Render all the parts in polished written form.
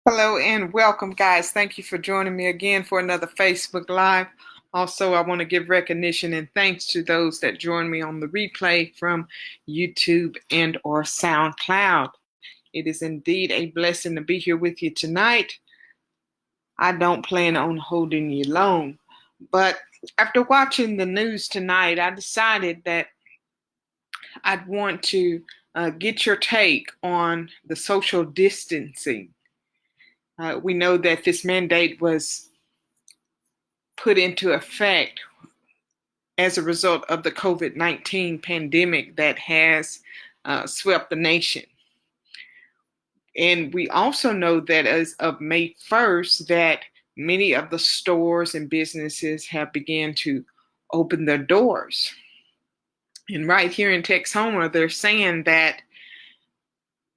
Hello and welcome, guys. Thank you for joining me again for another Facebook Live. Also, I want to give recognition and thanks to those that join me on the replay from YouTube and or SoundCloud. It is indeed a blessing to be here with you tonight. I don't plan on holding you long, but after watching the news tonight, I decided that I'd want to get your take on the social distancing. We know that this mandate was put into effect as a result of the COVID-19 pandemic that has swept the nation. And we also know that as of May 1st, that many of the stores and businesses have begun to open their doors. And right here in Texoma, they're saying that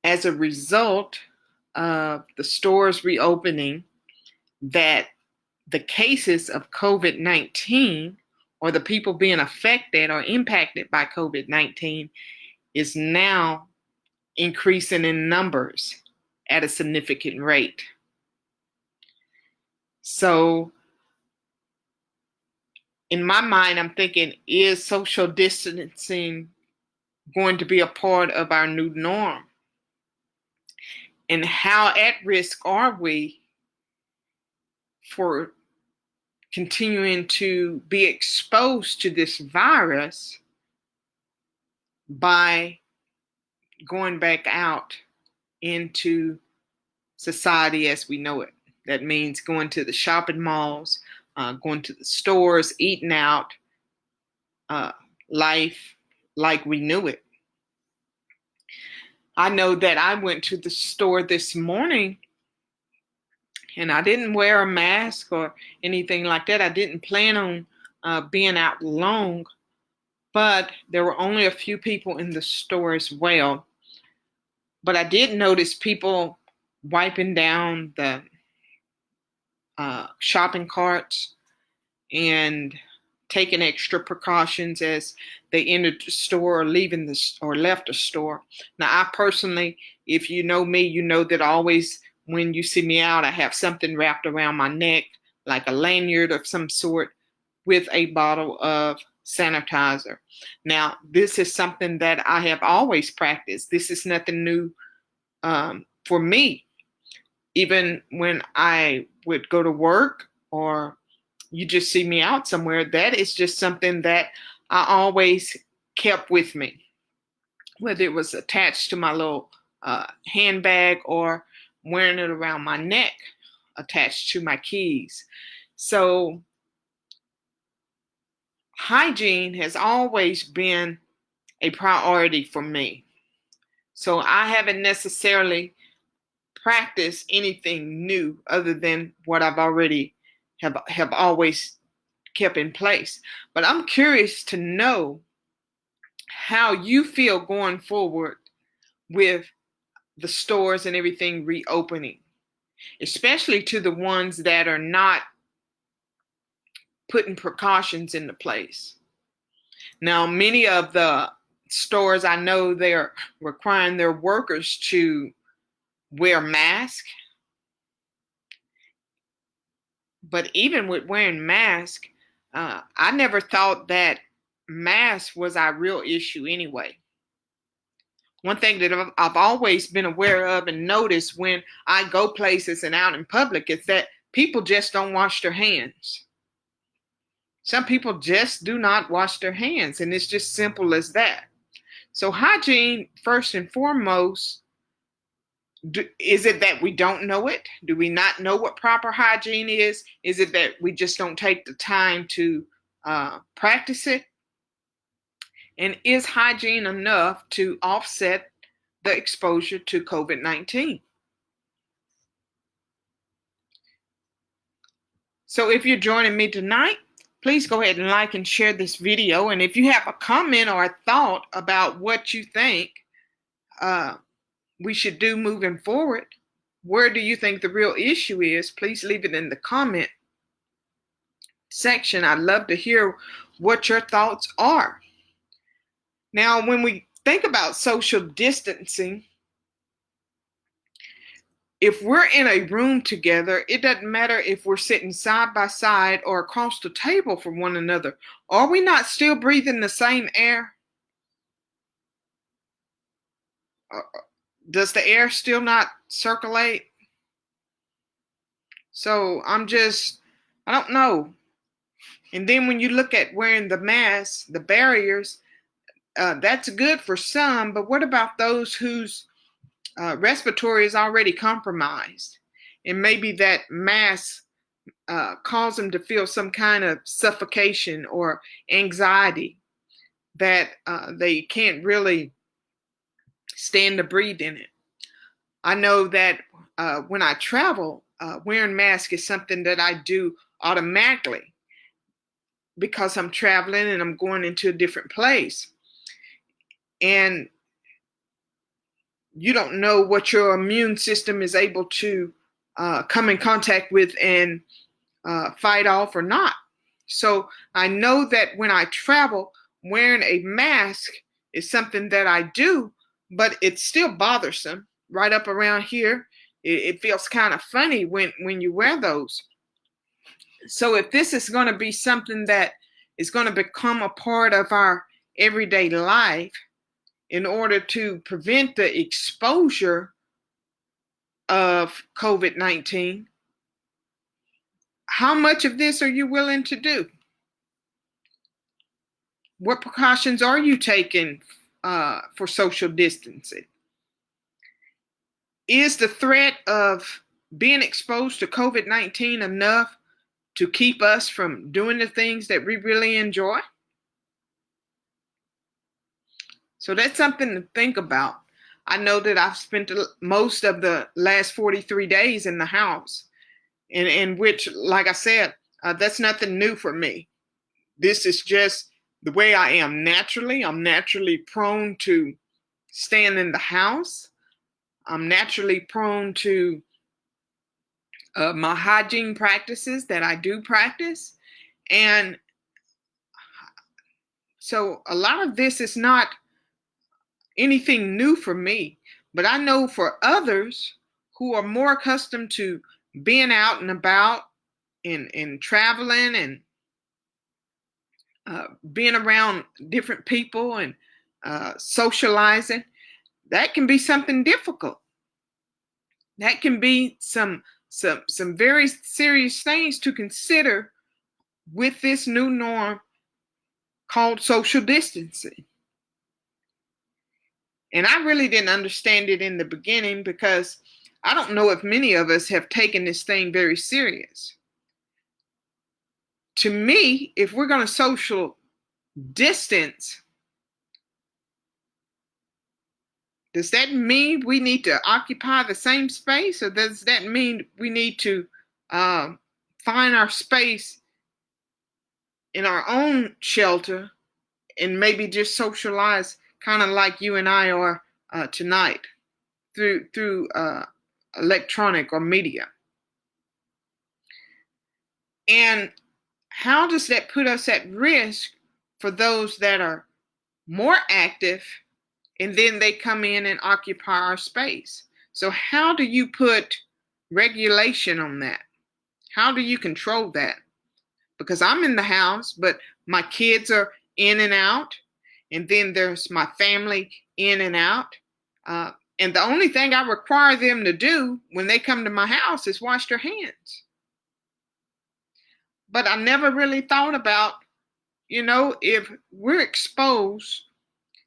as a result of the stores reopening, that the cases of COVID-19 or the people being affected or impacted by COVID-19 is now increasing in numbers at a significant rate. So in my mind, I'm thinking, is social distancing going to be a part of our new norm? And how at risk are we for continuing to be exposed to this virus by going back out into society as we know it? That means going to the shopping malls, going to the stores, eating out, life like we knew it. I know that I went to the store this morning and I didn't wear a mask or anything like that. I didn't plan on being out long, but there were only a few people in the store as well. But I did notice people wiping down the shopping carts and taking extra precautions as they entered the store or leaving the or left the store. Now, I personally, if you know me, you know that always when you see me out, I have something wrapped around my neck, like a lanyard of some sort, with a bottle of sanitizer. Now, this is something that I have always practiced. This is nothing new for me. Even when I would go to work or you just see me out somewhere, that is just something that I always kept with me, whether it was attached to my little handbag or wearing it around my neck, attached to my keys. So hygiene has always been a priority for me. So I haven't necessarily practiced anything new other than what I've already have always kept in place. But I'm curious to know how you feel going forward with the stores and everything reopening, especially to the ones that are not putting precautions into place. Now, many of the stores, I know they're requiring their workers to wear masks, but even with wearing masks, I never thought that mask was our real issue anyway. One thing that I've always been aware of and noticed when I go places and out in public is that people just don't wash their hands. Some people just do not wash their hands, and it's just simple as that. So, hygiene, first and foremost, is it that we don't know it? Do we not know what proper hygiene is? Is it that we just don't take the time to practice it? And is hygiene enough to offset the exposure to COVID-19? So if you're joining me tonight, please go ahead and like and share this video. And if you have a comment or a thought about what you think we should do moving forward, where do you think the real issue is? Please leave it in the comment section. I'd love to hear what your thoughts are. Now, when we think about social distancing, if we're in a room together, it doesn't matter if we're sitting side by side or across the table from one another. Are we not still breathing the same air? Does the air still not circulate? So I don't know. And then when you look at wearing the masks, the barriers, that's good for some, but what about those whose respiratory is already compromised? And maybe that mask cause them to feel some kind of suffocation or anxiety that they can't really stand to breathe in it. I know that when I travel, wearing masks is something that I do automatically because I'm traveling and I'm going into a different place. And you don't know what your immune system is able to come in contact with and fight off or not. So I know that when I travel, wearing a mask is something that I do, but it's still bothersome right up around here. It feels kind of funny when you wear those. So if this is going to be something that is going to become a part of our everyday life in order to prevent the exposure of COVID-19, how much of this are you willing to do? What precautions are you taking for social distancing? Is the threat of being exposed to COVID-19 enough to keep us from doing the things that we really enjoy? So that's something to think about. I know that I've spent most of the last 43 days in the house, in which, like I said, that's nothing new for me. This is just the way I am naturally. I'm naturally prone to staying in the house. I'm naturally prone to my hygiene practices that I do practice. And so a lot of this is not anything new for me, but I know for others who are more accustomed to being out and about and traveling and being around different people and socializing, that can be something difficult. That can be some very serious things to consider with this new norm called social distancing. And I really didn't understand it in the beginning because I don't know if many of us have taken this thing very serious. To me, if we're going to social distance, does that mean we need to occupy the same space, or does that mean we need to find our space in our own shelter and maybe just socialize kind of like you and I are tonight through electronic or media? And how does that put us at risk for those that are more active and then they come in and occupy our space? So how do you put regulation on that? How do you control that? Because I'm in the house, but my kids are in and out, and then there's my family in and out. And the only thing I require them to do when they come to my house is wash their hands. But I never really thought about, if we're exposed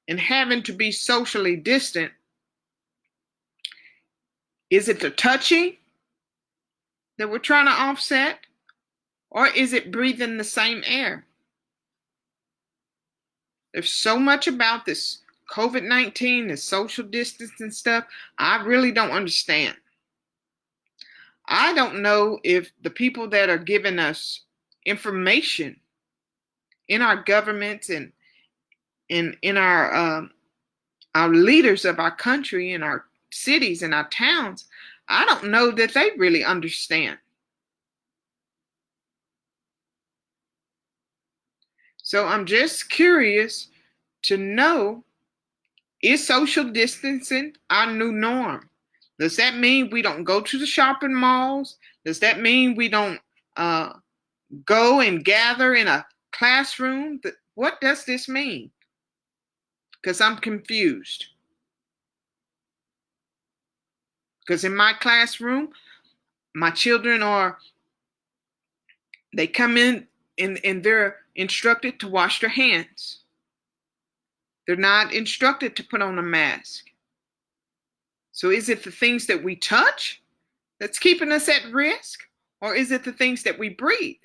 and having to be socially distant, is it the touching that we're trying to offset? Or is it breathing the same air? There's so much about this COVID-19, this social distancing stuff, I really don't understand. I don't know if the people that are giving us information in our governments and in our leaders of our country, in our cities and our towns, I don't know that they really understand. So I'm just curious to know, is social distancing our new norm? Does that mean we don't go to the shopping malls? Does that mean we don't go and gather in a classroom? What does this mean? Because I'm confused. Because in my classroom, my children they come in and they're instructed to wash their hands. They're not instructed to put on a mask. So is it the things that we touch that's keeping us at risk? Or is it the things that we breathe?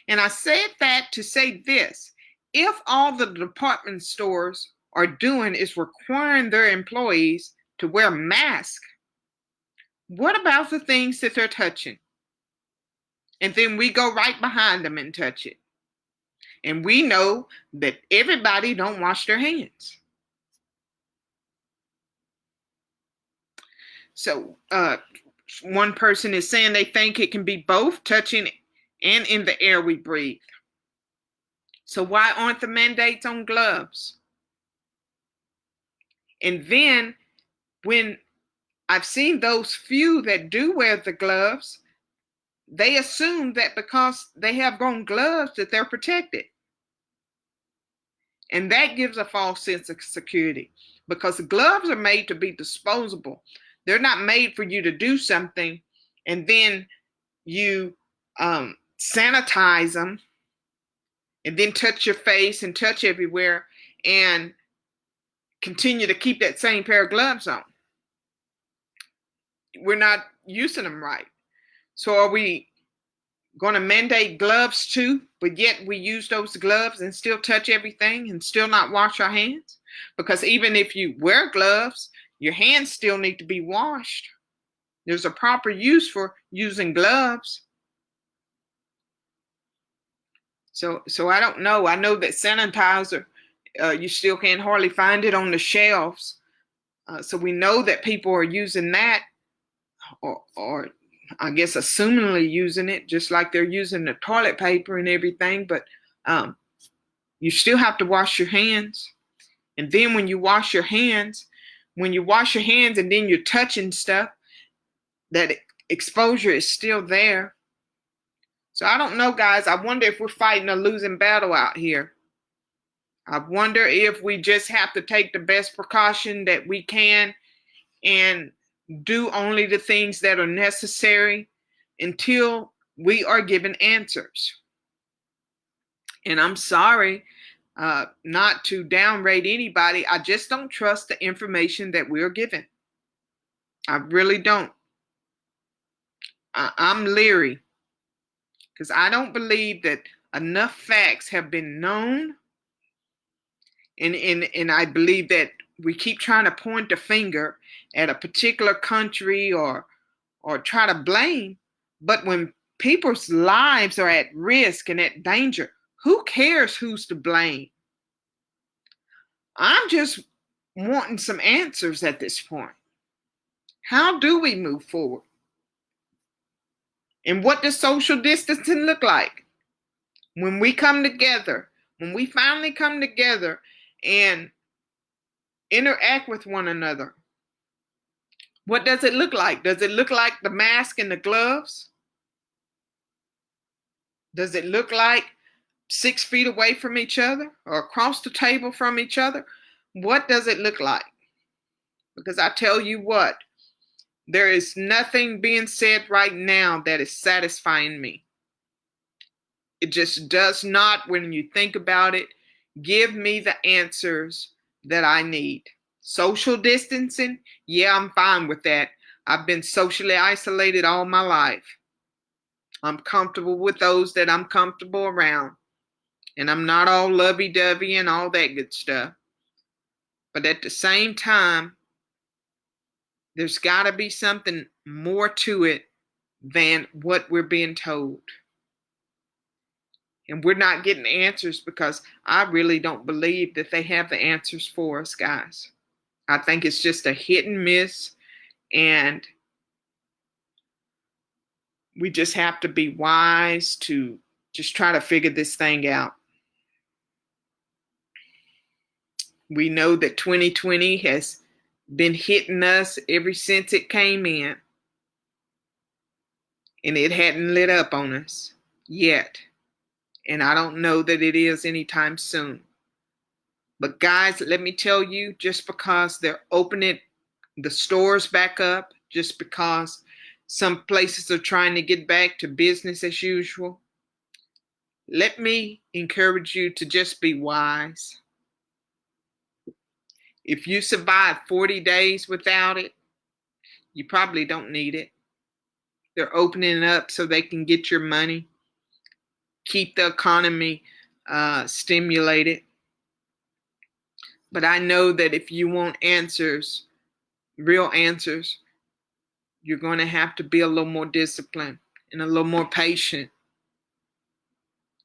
And I said that to say this. If all the department stores are doing is requiring their employees to wear masks, what about the things that they're touching? And then we go right behind them and touch it. And we know that everybody don't wash their hands. So one person is saying they think it can be both touching and in the air we breathe. So why aren't the mandates on gloves? And then when I've seen those few that do wear the gloves, they assume that because they have on gloves that they're protected. And that gives a false sense of security because the gloves are made to be disposable. They're not made for you to do something and then you sanitize them and then touch your face and touch everywhere and continue to keep that same pair of gloves on. We're not using them right. So are we going to mandate gloves too, but yet we use those gloves and still touch everything and still not wash our hands? Because even if you wear gloves, your hands still need to be washed. There's a proper use for using gloves. So I don't know. I know that sanitizer, you still can't hardly find it on the shelves. So we know that people are using that or I guess assumingly using it just like they're using the toilet paper and everything, but you still have to wash your hands. And then when you wash your hands and then you're touching stuff, that exposure is still there. So I don't know, guys. I wonder if we're fighting a losing battle out here. I wonder if we just have to take the best precaution that we can and do only the things that are necessary until we are given answers. And I'm sorry not to downrate anybody. I just don't trust the information that we're given. I really don't. I'm leery because I don't believe that enough facts have been known. And I believe that we keep trying to point the finger at a particular country or try to blame. But when people's lives are at risk and at danger, who cares who's to blame? I'm just wanting some answers at this point. How do we move forward? And what does social distancing look like? When we come together, when we finally come together and interact with one another, what does it look like? Does it look like the mask and the gloves? Does it look like 6 feet away from each other or across the table from each other? What does it look like? Because I tell you what, there is nothing being said right now that is satisfying me. It just does not, when you think about it, give me the answers that I need. Social distancing, yeah, I'm fine with that. I've been socially isolated all my life. I'm comfortable with those that I'm comfortable around. And I'm not all lovey-dovey and all that good stuff. But at the same time, there's got to be something more to it than what we're being told. And we're not getting answers because I really don't believe that they have the answers for us, guys. I think it's just a hit and miss, and we just have to be wise to just try to figure this thing out. We know that 2020 has been hitting us ever since it came in, and it hadn't lit up on us yet. And I don't know that it is anytime soon. But guys, let me tell you, just because they're opening the stores back up, just because some places are trying to get back to business as usual, let me encourage you to just be wise. If you survive 40 days without it, you probably don't need it. They're opening it up so they can get your money, keep the economy stimulated. But I know that if you want answers, real answers, you're going to have to be a little more disciplined and a little more patient.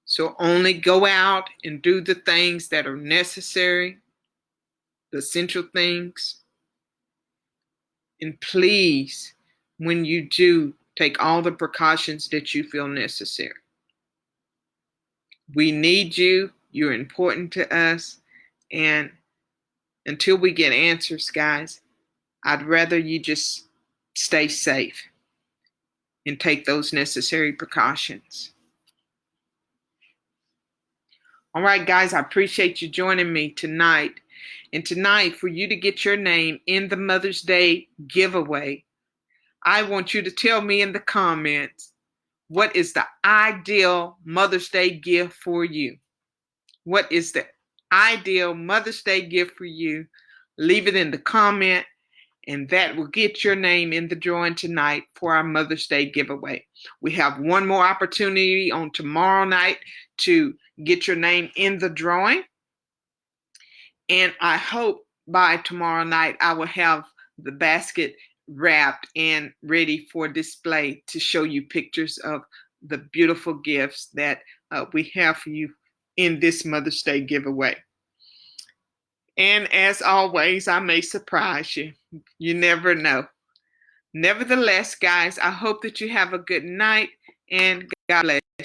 So only go out and do the things that are necessary, the essential things. And please, when you do, take all the precautions that you feel necessary. We need you. You're important to us. And until we get answers, guys, I'd rather you just stay safe and take those necessary precautions. All right, guys, I appreciate you joining me tonight. And tonight, for you to get your name in the Mother's Day giveaway, I want you to tell me in the comments, what is the ideal Mother's Day gift for you? What is the ideal Mother's Day gift for you? Leave it in the comment, and that will get your name in the drawing tonight for our Mother's Day giveaway. We have one more opportunity on tomorrow night to get your name in the drawing. And I hope by tomorrow night I will have the basket wrapped and ready for display to show you pictures of the beautiful gifts that we have for you in this Mother's Day giveaway. And as always, I may surprise you. You never know. Nevertheless, guys, I hope that you have a good night and God bless you.